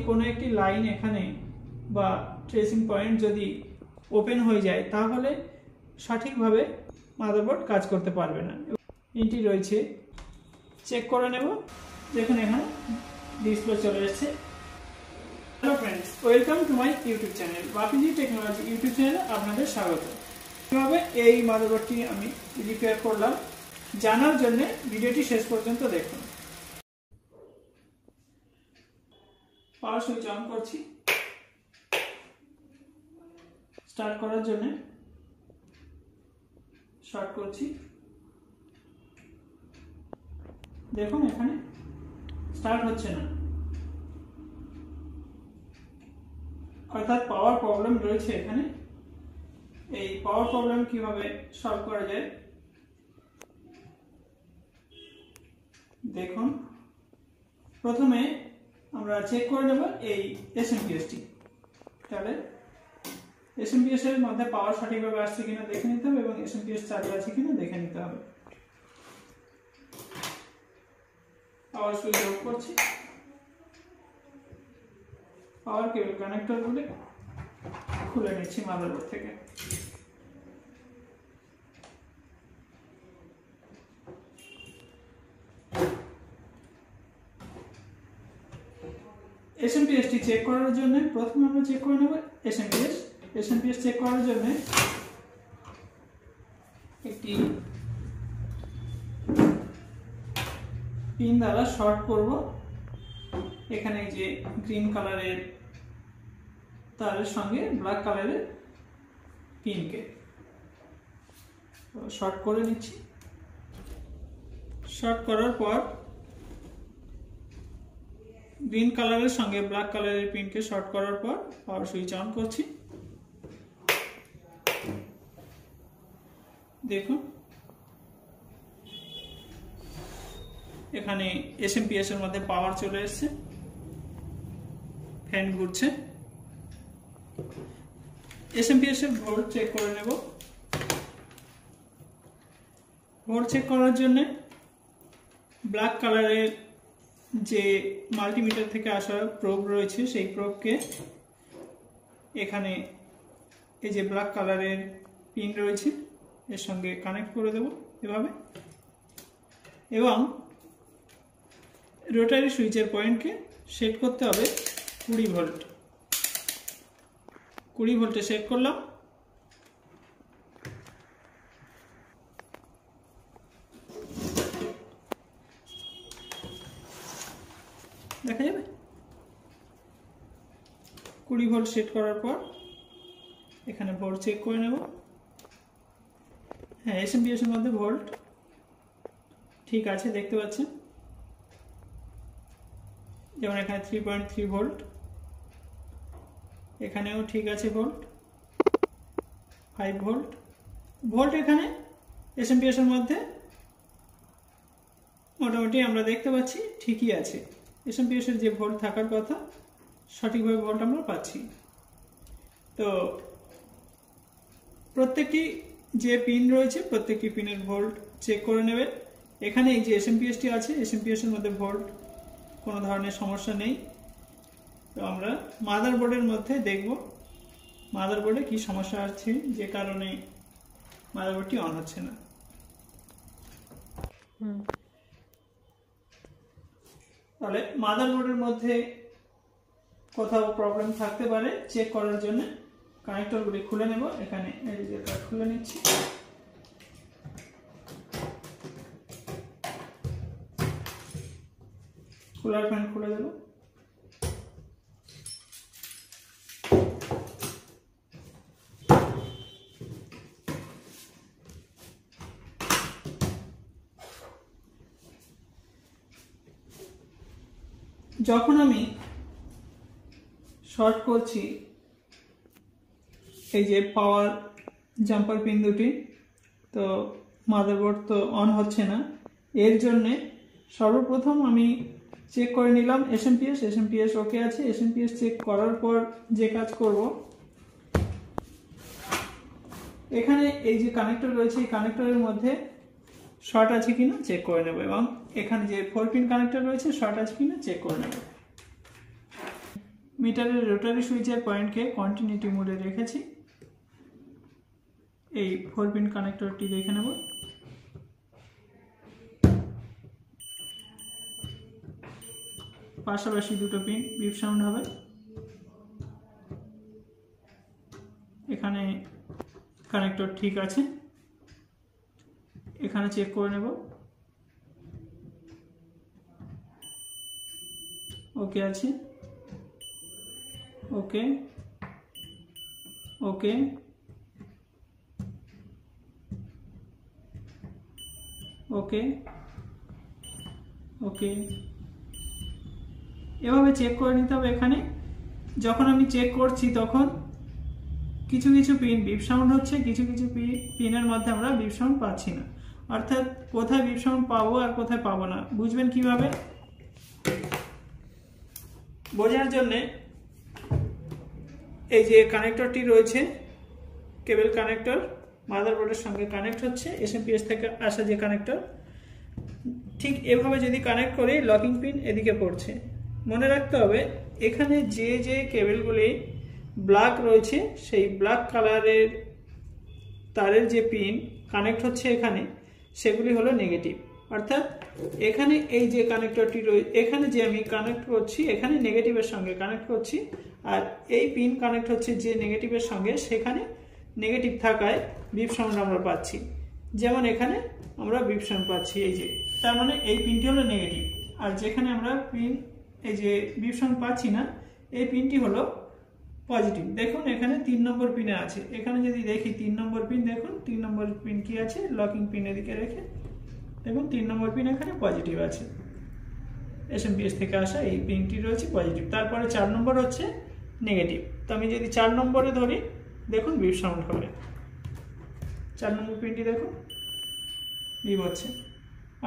কোনো একটি লাইন এখানে বা ট্রেসিং পয়েন্ট যদি ওপেন হয়ে যায় তাহলে সঠিকভাবে মাদারবোর্ড কাজ করতে পারবে না। এটি রয়েছে, চেক করে নেব। দেখুন এখানে ডিসপ্লে চলে এসেছে। Hello friends, welcome to my YouTube channel Bapiji Technology YouTube চ্যানেলে আপনাদের স্বাগত। কিভাবে এই মাদারবোর্ডটি আমি রিপেয়ার করলাম জানার জন্য ভিডিওটি শেষ পর্যন্ত দেখুন। পাওয়ার সুইচ অন করছি। স্টার্ট করার জন্য শর্ট করছি। দেখুন এখানে স্টার্ট হচ্ছে না, অর্থাৎ পাওয়ার প্রবলেম রয়েছে এখানে। এই পাওয়ার প্রবলেম কিভাবে সলভ করা যায় দেখুন। প্রথমে আমরা চেক করে নেব এই এসএমপিএসটি। তাহলে এসএমপিএস এর মধ্যে পাওয়ার সঠিকভাবে আসছে কিনা দেখে নিতে হবে এবং এসএমপিএস চালু আছে কিনা দেখে নিতে হবে। পাওয়ার সুইচ অফ করছি। পাওয়ার কেবল কানেক্টরগুলো খুলে নিচ্ছি মাদারবোর্ড থেকে। এসএমপিএসটি চেক করার জন্য প্রথমে আমরা চেক করে নেব এসএমপিএস চেক করার জন্য একটি পিন দ্বারা শর্ট করব। এখানে যে গ্রিন কালারের তারের সঙ্গে ব্ল্যাক কালারের পিনকে শর্ট করে নিচ্ছি। শর্ট করার পর গ্রিন কালারের সঙ্গে ব্ল্যাক কালারের পিনকে শর্ট করার পর পাওয়ার সুইচ অন করছি। দেখুন এখানে এসএমপিএস এর মধ্যে পাওয়ার চলে এসেছে, ফ্যান ঘুরছে। এসএমপিএস এর ভোল্ট চেক করে নেব। ভোল্ট চেক করার জন্য ব্ল্যাক কালারের যে মাল্টিমিটার থেকে আসা প্রোব রয়েছে সেই প্রোবকে এখানে এই যে ব্ল্যাক কালারের পিন রয়েছে এর সঙ্গে কানেক্ট করে দেব এভাবে, এবং রোটারি সুইচের পয়েন্টকে সেট করতে হবে 20 ভোল্ট। 20 ভোল্টে সেট করলাম। দেখা যাবে 20 ভোল্ট সেট করার পর এখানে ভোল্ট চেক করে নেব। হ্যাঁ, এসএমপিএস এর মধ্যে ভোল্ট ঠিক আছে, দেখতে পাচ্ছেন। যেমন এখানে 3.3 ভোল্ট, এখানেও ঠিক আছে ভোল্ট, 5 ভোল্ট। ভোল্ট এখানে এসএমপিএস এর মধ্যে মোটামুটি আমরা দেখতে পাচ্ছি ঠিকই আছে। এসএমপিএস এর যে ভোল্ট থাকার কথা সঠিকভাবে ভোল্ট আমরা পাচ্ছি। তো প্রত্যেকটি যে পিন রয়েছে প্রত্যেকটি পিনের ভোল্ট চেক করে নেবেন। এখানে এই যে এসএমপিএসটি আছে, এসএমপিএস এর মধ্যে ভোল্ট কোনো ধরনের সমস্যা নেই। তো আমরা মাদারবোর্ডের মধ্যে দেখব মাদারবোর্ডে কি সমস্যা আছে যে কারণে মাদারবোর্ডটি অন হচ্ছে না। তাহলে মাদারবোর্ডের মধ্যে কোথাও প্রবলেম থাকতে পারে, চেক করার জন্য কানেক্টরগুলি খুলে নেব। এখানে এই যে খুলে নিচ্ছি। কুলার ফ্যান খুলে দেব। যখন আমি শর্ট করছি এই যে পাওয়ার জাম্পার পিন দুটি, তো মাদারবোর্ড তো অন হচ্ছে না। এর জন্যে সর্বপ্রথম আমি চেক করে নিলাম এসএমপিএস ওকে আছে। এসএমপিএস চেক করার পর যে কাজ করব, এখানে এই যে কানেক্টর রয়েছে এই কানেক্টরের মধ্যে শর্ট আছে কিনা চেক করে নেব এবং এখানে যে 4 পিন কানেক্টর রয়েছে শর্ট আছে কিনা চেক করে নেব। মিটারের রোটারি সুইচের পয়েন্টকে কন্টিনিউটি মোডে রেখেছি। এই 4 পিন কানেক্টরটি দেখে নেব। পাশাপাশি দুটো পিন বিপ সাউন্ড হবে। এখানে কানেক্টর ঠিক আছে, এখানে চেক করে নেব। ওকে আছে, ওকে ওকে ওকে ওকে, এভাবে চেক করে নিতে হবে। এখানে যখন আমি চেক করছি তখন কিছু কিছু পিন বিপ সাউন্ড হচ্ছে, কিছু কিছু পিনের মধ্যে আমরা বিপ সাউন্ড পাচ্ছি না। অর্থাৎ কোথায় বিপ সাউন্ড পাবো আর কোথায় পাবো না বুঝবেন কিভাবে? বোঝার জন্যে এই যে কানেক্টরটি রয়েছে, কেবল কানেক্টর মাদারবোর্ডের সঙ্গে কানেক্ট হচ্ছে, এসএমপিএস থেকে আসা যে কানেক্টর, ঠিক এভাবে যদি কানেক্ট করি লকিং পিন এদিকে পড়ছে। মনে রাখতে হবে এখানে যে যে কেবলগুলি ব্ল্যাক রয়েছে সেই ব্ল্যাক কালারের তারের যে পিন কানেক্ট হচ্ছে এখানে সেগুলি হলো নেগেটিভ। অর্থাৎ এখানে এই যে কানেক্টরটি রয়েছে, এখানে যে আমি কানেক্ট করছি এখানে নেগেটিভের সঙ্গে কানেক্ট করছি, আর এই পিন কানেক্ট হচ্ছে যে নেগেটিভের সঙ্গে, সেখানে নেগেটিভ থাকায় বিপ সাউন্ড আমরা পাচ্ছি। যেমন এখানে আমরা বিপ সাউন্ড পাচ্ছি, এই যে, তার মানে এই পিনটি হলো নেগেটিভ। আর যেখানে আমরা পিন এই যে বিপ সাউন্ড পাচ্ছি না, এই পিনটি হলো পজিটিভ। দেখুন এখানে 3 নম্বর পিনে আছে। এখানে যদি দেখি 3 নম্বর পিন, দেখুন 3 নম্বর পিন কি আছে, লকিং পিন এদিকে রেখে দেখুন 3 নম্বর পিন এখানে পজিটিভ আছে, এসএমপিএস থেকে আসা এই পিনটি রয়েছে পজিটিভ। তারপরে 4 নম্বর হচ্ছে নেগেটিভ। তো আমি যদি 4 নম্বরে ধরি দেখুন বিপ সাউন্ড হবে। 4 নম্বর পিনটি দেখুন বিপ হচ্ছে।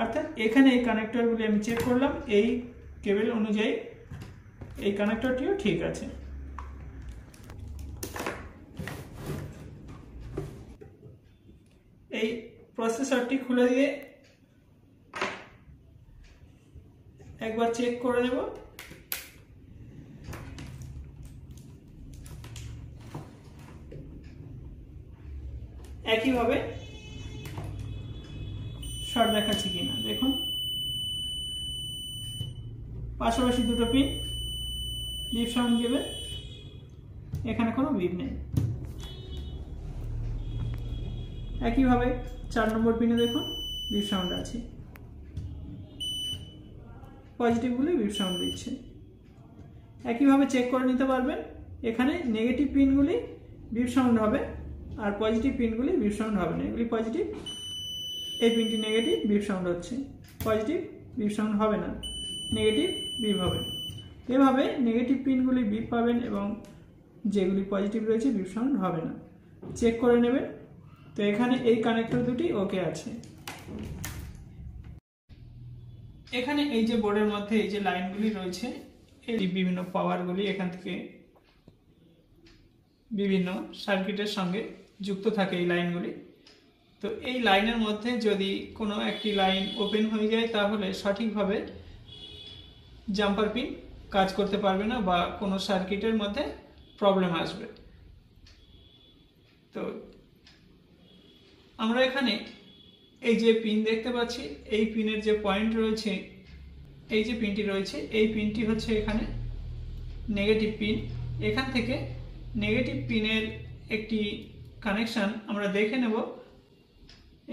অর্থাৎ এখানে এই কানেক্টরগুলি আমি চেক করলাম, এই কেবল অনুযায়ী এই কানেক্টরটিও ঠিক আছে। এই প্রসেসরটি খুলে দিয়ে একবার চেক করে নেব। একইভাবে শর্ট দেখাচ্ছে কিনা দেখুন। পাশাপাশি দুটো পিন বিপ সাউন্ড দেবে, এখানে কোনো বিপ নেই। একইভাবে 4 নম্বর পিনে দেখুন বিপ সাউন্ড আছে, পজিটিভগুলি বিপ সাউন্ড দিচ্ছে। একইভাবে চেক করে নিতে পারবেন, এখানে নেগেটিভ পিনগুলি বিপ সাউন্ড হবে আর পজিটিভ পিনগুলি বিপ সাউন্ড হবে না। এগুলি পজিটিভ, এই পিনটি নেগেটিভ, বিপ সাউন্ড হচ্ছে। পজিটিভ, বিপ সাউন্ড হবে না, নেগেটিভ, বিপ হবে। এভাবে নেগেটিভ পিনগুলি বিপ পাবেন এবং যেগুলি পজিটিভ রয়েছে বিপ সাউন্ড হবে না, চেক করে নেবেন। তো এখানে এই কানেক্টর দুটি ওকে আছে। এখানে এই যে বোর্ডের মধ্যে এই যে লাইনগুলি রয়েছে, এই বিভিন্ন পাওয়ারগুলি এখান থেকে বিভিন্ন সার্কিটের সঙ্গে যুক্ত থাকে এই লাইনগুলি। তো এই লাইনের মধ্যে যদি কোনো একটি লাইন ওপেন হয়ে যায় তাহলে সঠিকভাবে জাম্পার পিন কাজ করতে পারবে না বা কোনো সার্কিটের মধ্যে প্রবলেম আসবে। তো আমরা এখানে এই যে পিন দেখতে পাচ্ছি, এই পিনের যে পয়েন্ট রয়েছে, এই যে পিনটি রয়েছে, এই পিনটি হচ্ছে এখানে নেগেটিভ পিন। এখান থেকে নেগেটিভ পিনের একটি কানেকশন আমরা দেখে নেব।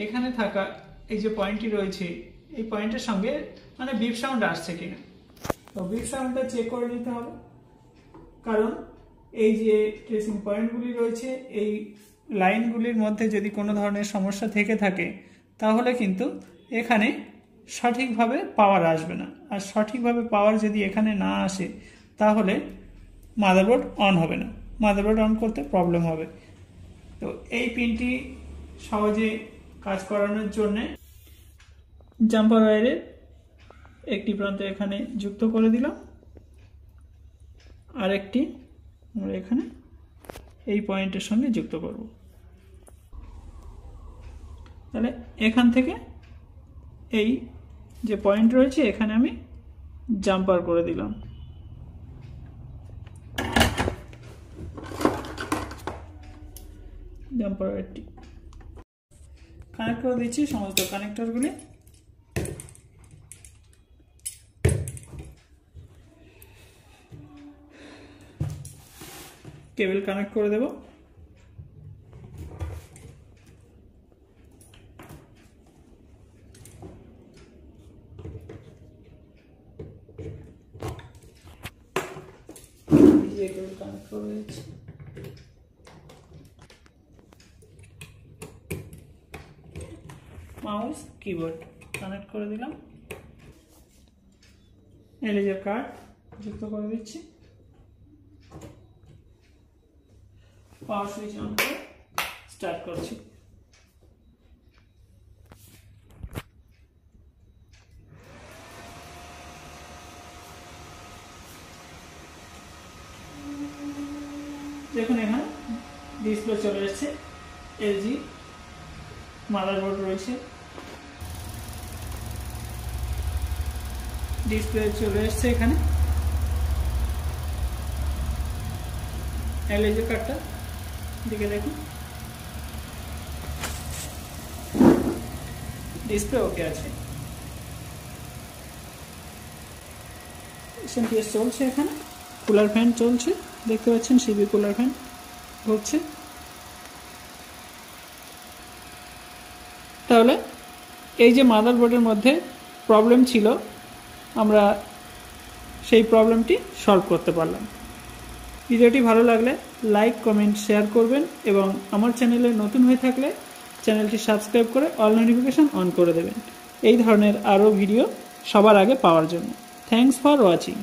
এখানে থাকা এই যে পয়েন্টটি রয়েছে, এই পয়েন্টের সঙ্গে মানে বিপ সাউন্ড আসছে কিনা। তো বিপ সাউন্ডটা চেক করে নিতে হবে, কারণ এই যে ট্রেসিং পয়েন্টগুলি রয়েছে, এই লাইনগুলির মধ্যে যদি কোনো ধরনের সমস্যা থেকে থাকে তাহলে কিন্তু এখানে সঠিকভাবে পাওয়ার আসবে না। আর সঠিকভাবে পাওয়ার যদি এখানে না আসে তাহলে মাদারবোর্ড অন হবে না, মাদারবোর্ড অন করতে প্রবলেম হবে। তো এই পিনটি সহজে কাজ করানোর জন্যে জাম্পার ওয়্যারের একটি প্রান্ত এখানে যুক্ত করে দিলাম, আর একটি আমরা এখানে এই পয়েন্টের সঙ্গে যুক্ত করব। তাহলে এখান থেকে এই যে পয়েন্ট রয়েছে এখানে আমি জাম্পার করে দিলাম। জাম্পার ওয়্যারটি কানেক্ট করে দিচ্ছি সমস্ত কানেক্টরগুলি। কেবল কানেক্ট করে দেব। কেবল কানেক্ট করে দিচ্ছি। মাউস কিবোর্ড কানেক্ট করে দিলাম। এলিজের কার্ড যুক্ত করে দিচ্ছি। পাওয়ার সুইচ অন করে স্টার্ট করছি। দেখুন এখানে ডিসপ্লে চলে এসেছে, এলজি মাদারবোর্ড রয়েছে, ডিসপ্লে চলে এসেছে। এখানে এলজি কার্ডটা দিকে দেখুন, ডিসপ্লে ওকে আছে। এসএমপিএস চলছে, এখানে কুলার ফ্যান চলছে, দেখতে পাচ্ছেন সিবি কুলার ফ্যান ঘুরছে। তাহলে এই যে মাদারবোর্ডের মধ্যে প্রবলেম ছিল, আমরা সেই প্রবলেমটি সলভ করতে পারলাম। ভিডিওটি ভালো লাগলে লাইক, কমেন্ট, শেয়ার করবেন এবং আমার চ্যানেলে নতুন হয়ে থাকলে চ্যানেলটি সাবস্ক্রাইব করে অল নোটিফিকেশন অন করে দেবেন এই ধরনের আরও ভিডিও সবার আগে পাওয়ার জন্য। Thanks for watching.